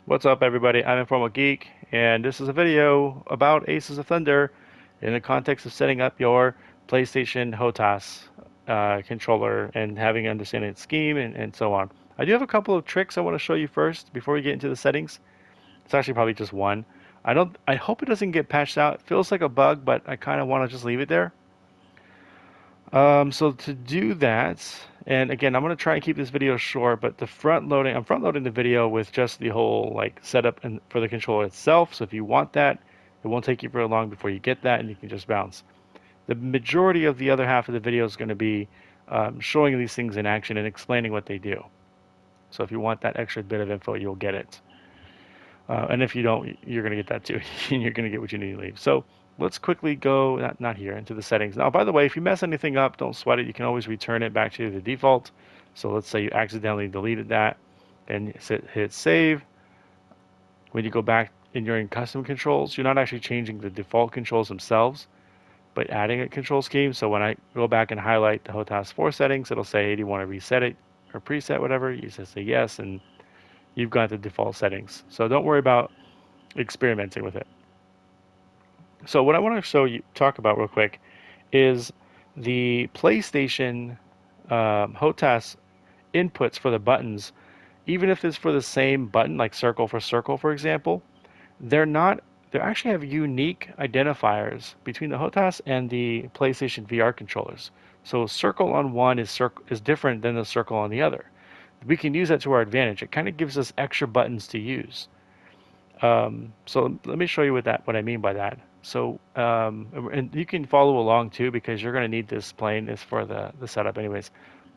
What's up, everybody? I'm Informal Geek, and this is a video about Aces of Thunder in the context of setting up your PlayStation HOTAS controller and having an understanding of the scheme and so on. I do have a couple of tricks I want to show you first before we get into the settings. It's actually probably just one. I hope it doesn't get patched out. It feels like a bug, but I kind of want to just leave it there. So to do that, and again, I'm going to try and keep this video short, but I'm front loading the video with just the whole like setup and for the controller itself. So if you want that, it won't take you very long before you get that and you can just bounce. The majority of the other half of the video is going to be showing these things in action and explaining what they do. So if you want that extra bit of info, you'll get it. And if you don't, you're going to get that too. And you're going to get what you need to leave. So let's quickly go, not here, into the settings. Now, by the way, if you mess anything up, don't sweat it. You can always return it back to the default. So let's say you accidentally deleted that and hit save. When you go back and you're in custom controls, you're not actually changing the default controls themselves, but adding a control scheme. So when I go back and highlight the HOTAS 4 settings, it'll say, hey, do you want to reset it or preset, whatever? You just say yes, and you've got the default settings. So don't worry about experimenting with it. So what I want to talk about real quick is the PlayStation HOTAS inputs for the buttons. Even if it's for the same button, like circle for circle, for example, they're not. They actually have unique identifiers between the HOTAS and the PlayStation VR controllers. So circle on one is different than the circle on the other. We can use that to our advantage. It kind of gives us extra buttons to use. So let me show you what I mean by that. So and you can follow along too because you're going to need this plane is for the setup anyways.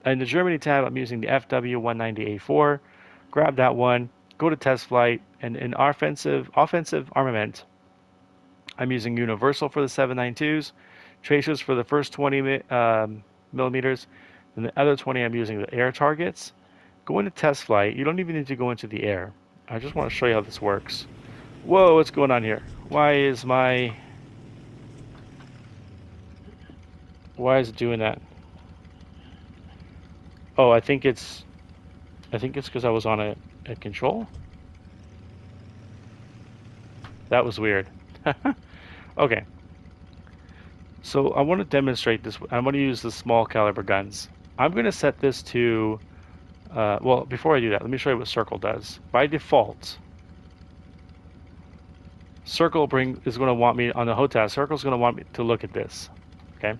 In the Germany tab, I'm using the FW190A4. Grab that one, go to test flight, and in offensive armament, I'm using Universal for the 792s, tracers for the first 20 millimeters, and the other 20 I'm using the air targets. Go into test flight. You don't even need to go into the air. I just want to show you how this works. Whoa, what's going on here? Why is it doing that? Oh, I think it's because I was on a control. That was weird. Okay, so I want to demonstrate this. I want to use the small caliber guns. I'm going to set this to, well, before I do that, let me show you what circle does. By default, is going to want me on the HOTAS. Circle is going to want me to look at this. Okay.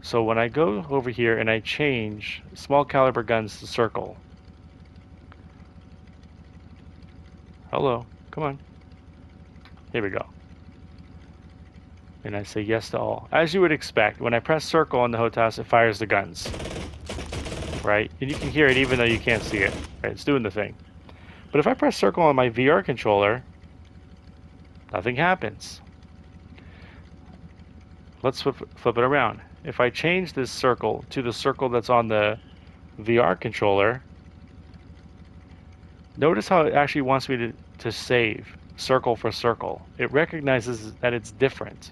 So when I go over here and I change small caliber guns to circle, hello, come on. Here we go. And I say yes to all. As you would expect, when I press circle on the HOTAS, it fires the guns, right? And you can hear it even though you can't see it, right? It's doing the thing. But if I press circle on my VR controller, nothing happens. Let's flip it around. If I change this circle to the circle that's on the VR controller, notice how it actually wants me to save circle for circle. It recognizes that it's different.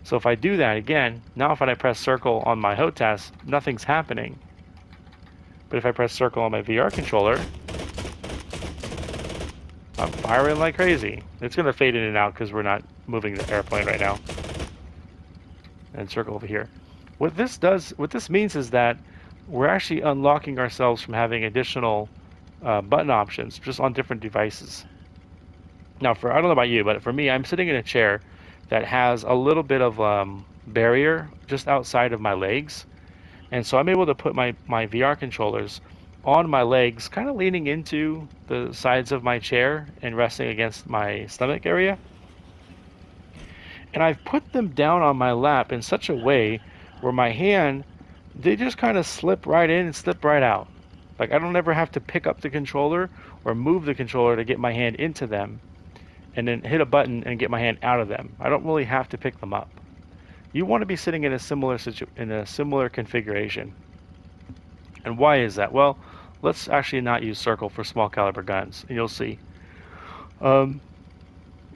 So if I do that again, now if I press circle on my HOTAS, nothing's happening. But if I press circle on my VR controller, I'm firing like crazy. It's going to fade in and out because we're not moving the airplane right now. And circle over here. What this means is that we're actually unlocking ourselves from having additional button options just on different devices. Now, I don't know about you, but for me, I'm sitting in a chair that has a little bit of barrier just outside of my legs. And so I'm able to put my VR controllers on my legs, kind of leaning into the sides of my chair and resting against my stomach area. And I've put them down on my lap in such a way where my hand, they just kind of slip right in and slip right out. Like I don't ever have to pick up the controller or move the controller to get my hand into them and then hit a button and get my hand out of them. I don't really have to pick them up. You want to be sitting in a similar configuration. And why is that? Well, let's actually not use circle for small caliber guns, and you'll see. Um,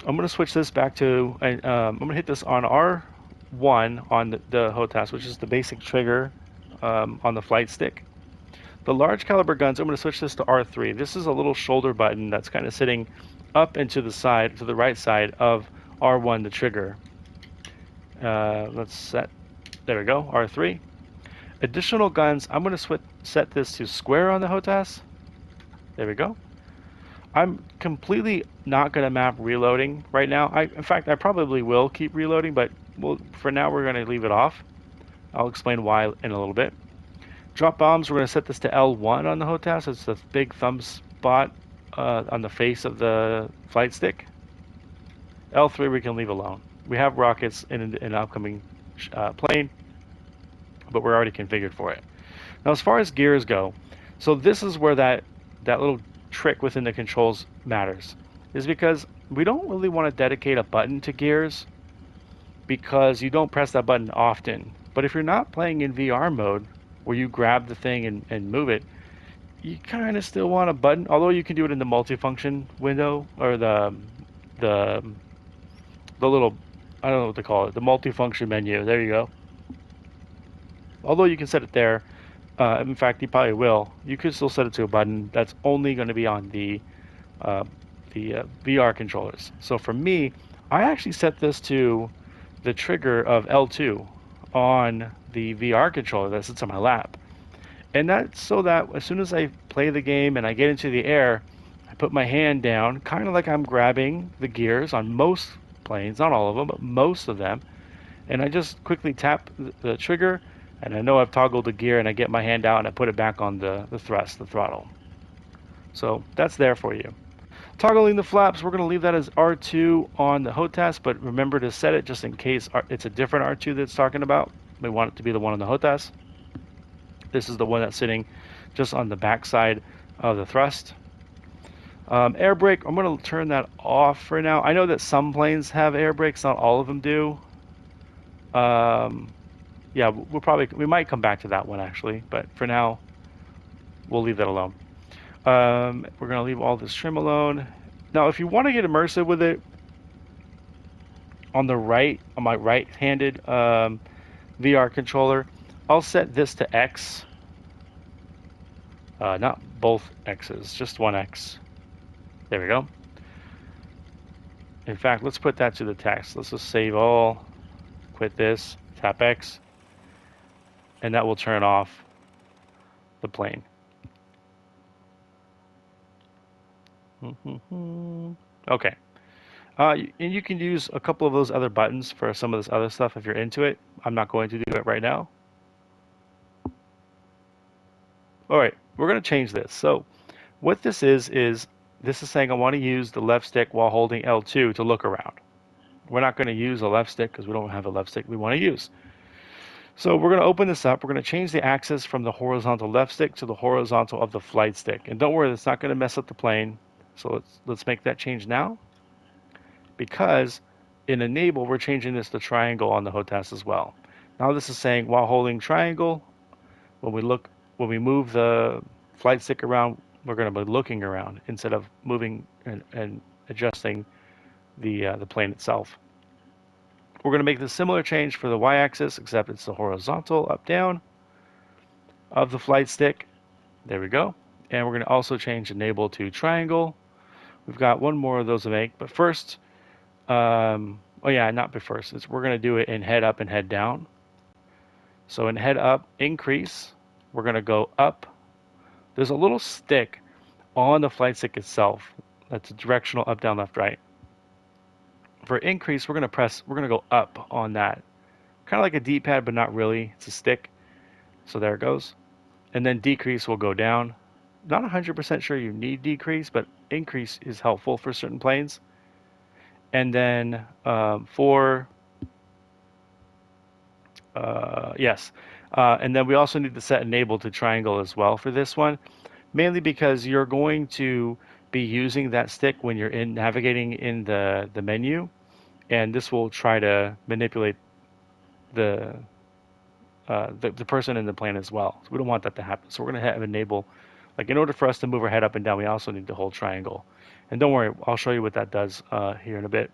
I'm going to switch this back to, I'm going to hit this on R1 on the HOTAS, which is the basic trigger on the flight stick. The large caliber guns, I'm going to switch this to R3. This is a little shoulder button that's kind of sitting up and to the side, to the right side of R1, the trigger. Let's set, there we go, R3. Additional guns, I'm going to set this to square on the HOTAS. There we go. I'm completely not going to map reloading right now. In fact, I probably will keep reloading, but for now we're going to leave it off. I'll explain why in a little bit. Drop bombs, we're going to set this to L1 on the HOTAS. It's the big thumb spot on the face of the flight stick. L3 we can leave alone. We have rockets in an upcoming plane, but we're already configured for it. Now, as far as gears go, so this is where that little trick within the controls matters, is because we don't really want to dedicate a button to gears because you don't press that button often. But if you're not playing in VR mode, where you grab the thing and move it, you kind of still want a button. Although you can do it in the multifunction window or the the little, I don't know what to call it, the multifunction menu. There you go. Although you can set it there, in fact, you probably will. You could still set it to a button that's only going to be on uh, the VR controllers. So for me, I actually set this to the trigger of L2 on the VR controller that sits on my lap. And that's so that as soon as I play the game and I get into the air, I put my hand down, kind of like I'm grabbing the gears on most planes, not all of them, but most of them, and I just quickly tap the trigger, and I know I've toggled the gear, and I get my hand out and I put it back on the thrust, the throttle. So that's there for you. Toggling the flaps, we're going to leave that as R2 on the HOTAS, but remember to set it just in case it's a different R2 that's talking about. We want it to be the one on the HOTAS. This is the one that's sitting just on the back side of the thrust. Air brake, I'm going to turn that off for now. I know that some planes have air brakes, not all of them do. Um, yeah, we might come back to that one actually, but for now, we'll leave that alone. We're going to leave all this trim alone. Now, if you want to get immersive with it, on my right-handed VR controller, I'll set this to X. Not both X's, just one X. There we go. In fact, let's put that to the text. Let's just save all, quit this, tap X, and that will turn off the plane. Okay. And you can use a couple of those other buttons for some of this other stuff if you're into it. I'm not going to do it right now. All right, we're going to change this. So what this is this is saying I want to use the left stick while holding L2 to look around. We're not going to use a left stick because we don't have a left stick we want to use. So we're going to open this up. We're going to change the axis from the horizontal left stick to the horizontal of the flight stick. And don't worry, that's not going to mess up the plane. So let's make that change now. Because in enable, we're changing this to triangle on the HOTAS as well. Now this is saying while holding triangle, when we move the flight stick around, we're going to be looking around instead of moving and adjusting the plane itself. We're going to make this similar change for the y-axis, except it's the horizontal up-down of the flight stick. There we go. And we're going to also change enable to triangle. We've got one more of those to make, but first, oh yeah, not but first. We're going to do it in head up and head down. So in head up, increase, we're going to go up. There's a little stick on the flight stick itself. That's a directional up, down, left, right. For increase, we're going to go up on that. Kind of like a D-pad, but not really. It's a stick. So there it goes. And then decrease will go down. Not 100% sure you need decrease, but increase is helpful for certain planes. And then yes. And then we also need to set enable to triangle as well for this one, mainly because you're going to be using that stick when you're navigating in the menu, and this will try to manipulate the the person in the plane as well. So we don't want that to happen. So we're going to have enable, like in order for us to move our head up and down, we also need to hold triangle. And don't worry, I'll show you what that does here in a bit.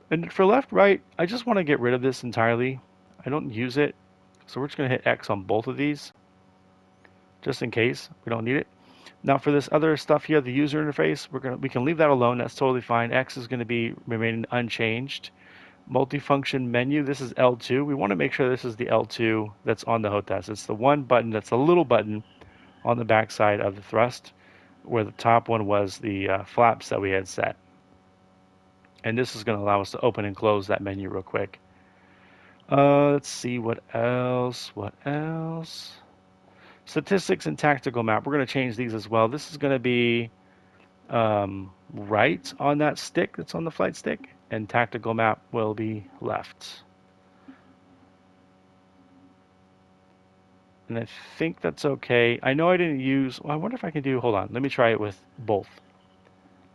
And for left, right, I just want to get rid of this entirely. I don't use it. So we're just going to hit X on both of these, just in case we don't need it. Now for this other stuff here, the user interface, we can leave that alone. That's totally fine. X is going to be remaining unchanged. Multifunction menu, this is L2. We want to make sure this is the L2 that's on the HOTAS. It's the one button that's a little button on the back side of the thrust, where the top one was the flaps that we had set. And this is going to allow us to open and close that menu real quick. Let's see what else. What else? Statistics and tactical map. We're going to change these as well. This is going to be right on that stick that's on the flight stick, and tactical map will be left. And I think that's okay. I know I didn't use, well, I wonder if I can do, hold on, let me try it with both.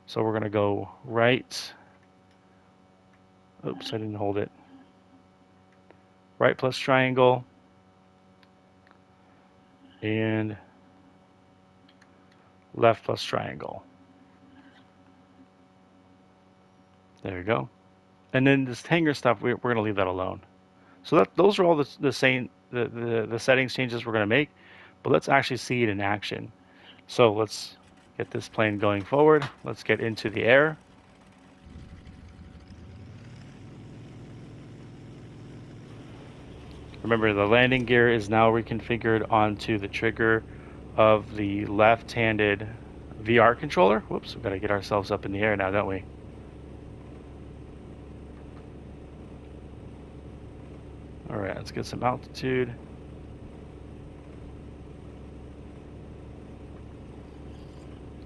So we're going to go right. Oops, I didn't hold it. Right plus triangle. And left plus triangle. There we go. And then this hanger stuff, we're going to leave that alone. So those are all the same, the settings changes we're going to make. But let's actually see it in action. So let's get this plane going forward. Let's get into the air. Remember, the landing gear is now reconfigured onto the trigger of the left-handed VR controller. Whoops, we've got to get ourselves up in the air now, don't we? All right, let's get some altitude.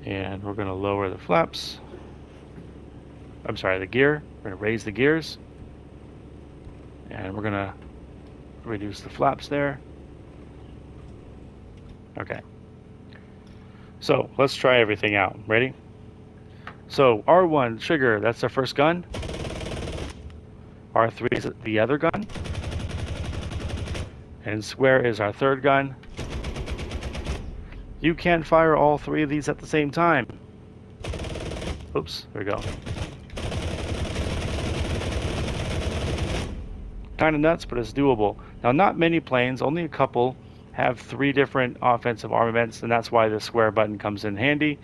And we're going to lower the flaps. I'm sorry, the gear. We're going to raise the gears. And we're going to reduce the flaps there. Okay. So let's try everything out. Ready? So R1, trigger, that's our first gun. R3 is the other gun. And square is our third gun. You can fire all three of these at the same time. Oops, there we go. Kind of nuts, but it's doable. Now, not many planes, only a couple, have 3 different offensive armaments, and that's why the square button comes in handy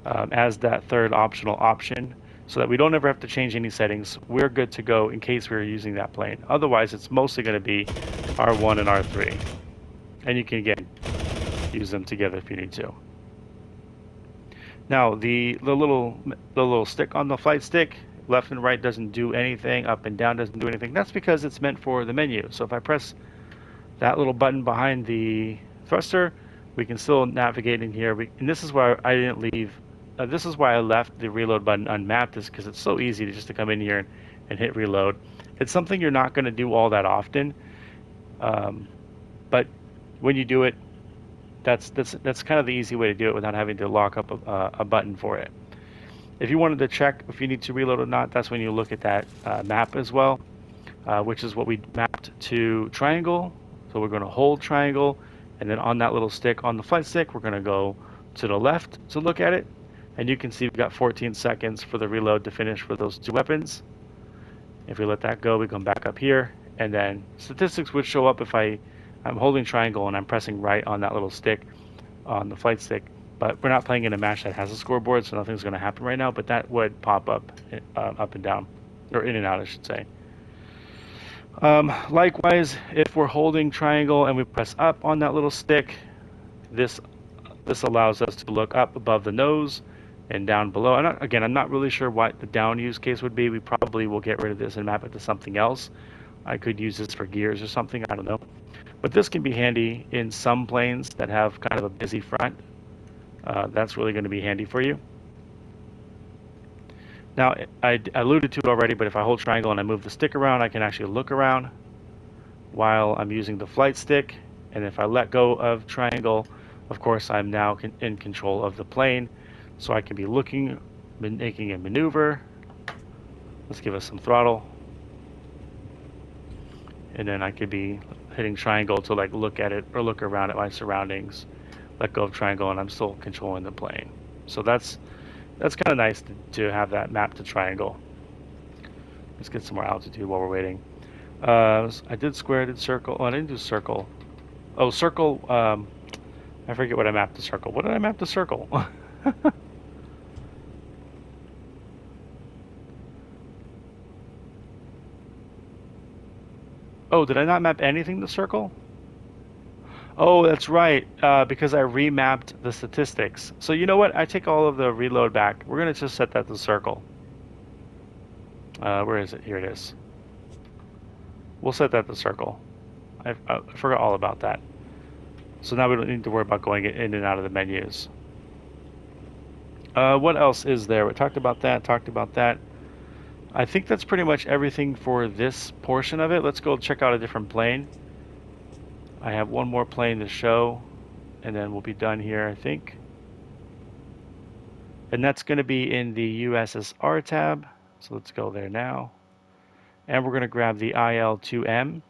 as that third optional option, so that we don't ever have to change any settings. We're good to go in case we're using that plane. Otherwise, it's mostly going to be R1 and R3. And you can, again, use them together if you need to. Now, the little stick on the flight stick, left and right doesn't do anything, up and down doesn't do anything. That's because it's meant for the menu. So if I press that little button behind the thruster, we can still navigate in here. And this is why I didn't leave. This is why I left the reload button unmapped, is because it's so easy to come in here and hit reload. It's something you're not going to do all that often, but when you do it, that's kind of the easy way to do it without having to lock up a button for it. If you wanted to check if you need to reload or not, that's when you look at that map as well, which is what we mapped to triangle. So we're going to hold triangle, and then on that little stick on the flight stick, we're going to go to the left to look at it. And you can see we've got 14 seconds for the reload to finish for those 2 weapons. If we let that go, we come back up here, and then statistics would show up if I'm holding triangle and I'm pressing right on that little stick on the flight stick. But we're not playing in a match that has a scoreboard, so nothing's going to happen right now, but that would pop up and down, or in and out, I should say. Likewise, if we're holding triangle and we press up on that little stick, this allows us to look up above the nose and down below. I'm not really sure what the down use case would be. We probably will get rid of this and map it to something else. I could use this for gears or something, I don't know. But this can be handy in some planes that have kind of a busy front. That's really going to be handy for you. Now, I alluded to it already, but if I hold triangle and I move the stick around, I can actually look around while I'm using the flight stick. And if I let go of triangle, of course, I'm now in control of the plane. So I can be looking, making a maneuver. Let's give us some throttle. And then I could be hitting triangle to like look at it or look around at my surroundings. Let go of triangle and I'm still controlling the plane. So that's kind of nice to have that map to triangle. Let's get some more altitude while we're waiting. I did square, I did circle. Oh, I didn't do circle. Oh, circle. I forget what I mapped to circle. What did I map to circle? Oh, did I not map anything to circle? Oh, that's right. Because I remapped the statistics. So you know what? I take all of the reload back. We're gonna just set that to circle. Where is it? Here it is. We'll set that to circle. I forgot all about that. So now we don't need to worry about going in and out of the menus. What else is there? We talked about that, talked about that. I think that's pretty much everything for this portion of it. Let's go check out a different plane. I have one more plane to show, and then we'll be done here, I think. And that's going to be in the USSR tab. So let's go there now. And we're going to grab the IL-2M.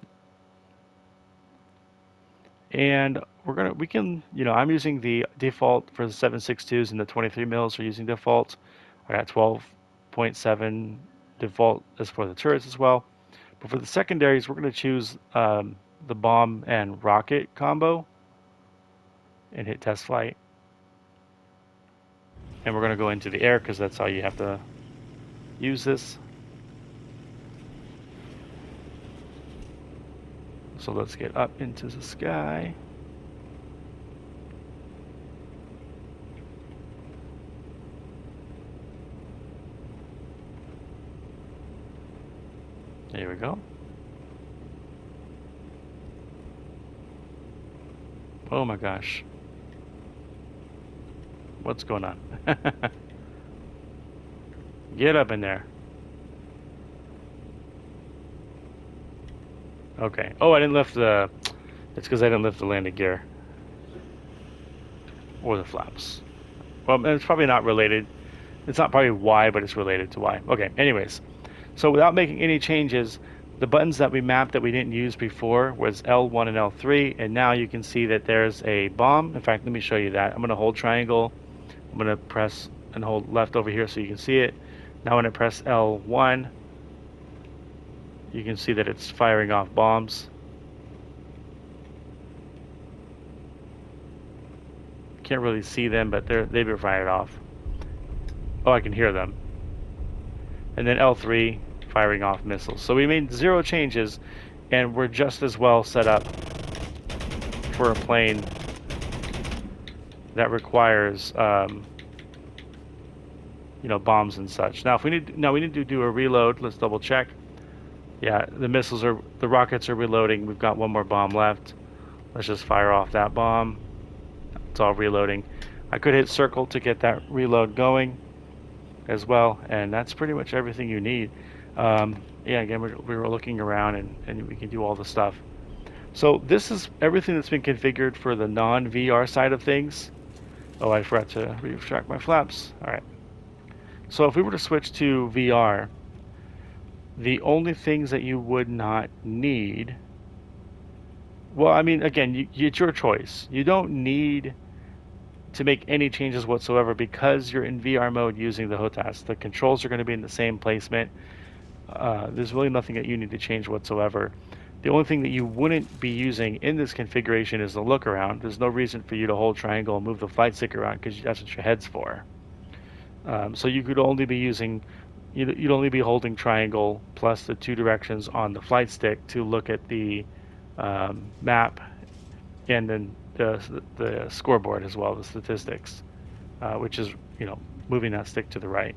And we can, I'm using the default for the 7.62s and the 23 mils are using default. I got 12.7 default as for the turrets as well. But for the secondaries, we're going to choose the bomb and rocket combo and hit test flight. And we're going to go into the air because that's how you have to use this. So let's get up into the sky. There we go. Oh my gosh. What's going on? Get up in there. Okay. Oh, I didn't lift the... It's because I didn't lift the landing gear. Or the flaps. Well, it's probably not related. It's not probably why, but it's related to why. Okay, anyways. So without making any changes, the buttons that we mapped that we didn't use before was L1 and L3, and now you can see that there's a bomb. In fact, let me show you that. I'm going to hold triangle. I'm going to press and hold left over here so you can see it. Now when I press L1, you can see that it's firing off bombs. Can't really see them, but they've been fired off. Oh, I can hear them. And then L3 firing off missiles. So we made 0 changes, and we're just as well set up for a plane that requires, bombs and such. Now, if we need to do a reload. Let's double check. Yeah, the rockets are reloading. We've got one more bomb left. Let's just fire off that bomb. It's all reloading. I could hit circle to get that reload going as well, and that's pretty much everything you need. Yeah, again, we were looking around and we can do all the stuff. So this is everything that's been configured for the non-VR side of things. Oh, I forgot to retract my flaps. All right. So if we were to switch to VR, the only things that you would not need, well, I mean, again, it's your choice. You don't need to make any changes whatsoever because you're in VR mode using the HOTAS. The controls are going to be in the same placement. There's really nothing that you need to change whatsoever. The only thing that you wouldn't be using in this configuration is the look around. There's no reason for you to hold triangle and move the flight stick around because that's what your head's for. So you could only be using, you'd only be holding triangle plus the 2 directions on the flight stick to look at the map and then the scoreboard as well, the statistics, which is, moving that stick to the right.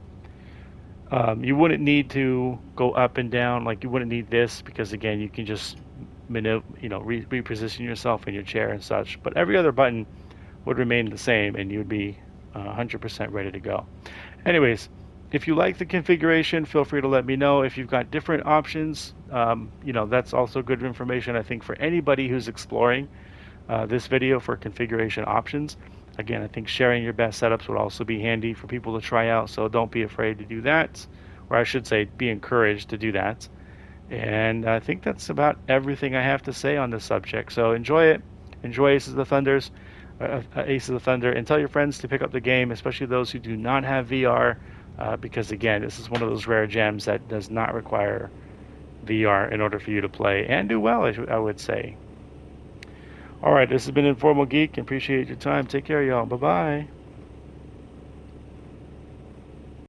You wouldn't need to go up and down, like you wouldn't need this because again, you can just reposition yourself in your chair and such. But every other button would remain the same, and you would be 100% ready to go. Anyways, if you like the configuration, feel free to let me know. If you've got different options, that's also good information, I think, for anybody who's exploring this video for configuration options. Again, I think sharing your best setups would also be handy for people to try out, so don't be afraid to do that, or I should say be encouraged to do that. And I think that's about everything I have to say on this subject. So enjoy it. Enjoy Ace of the Thunder, and tell your friends to pick up the game, especially those who do not have VR, because again, this is one of those rare gems that does not require VR in order for you to play and do well, I would say. All right, this has been Informal Geek. Appreciate your time. Take care, y'all. Bye bye.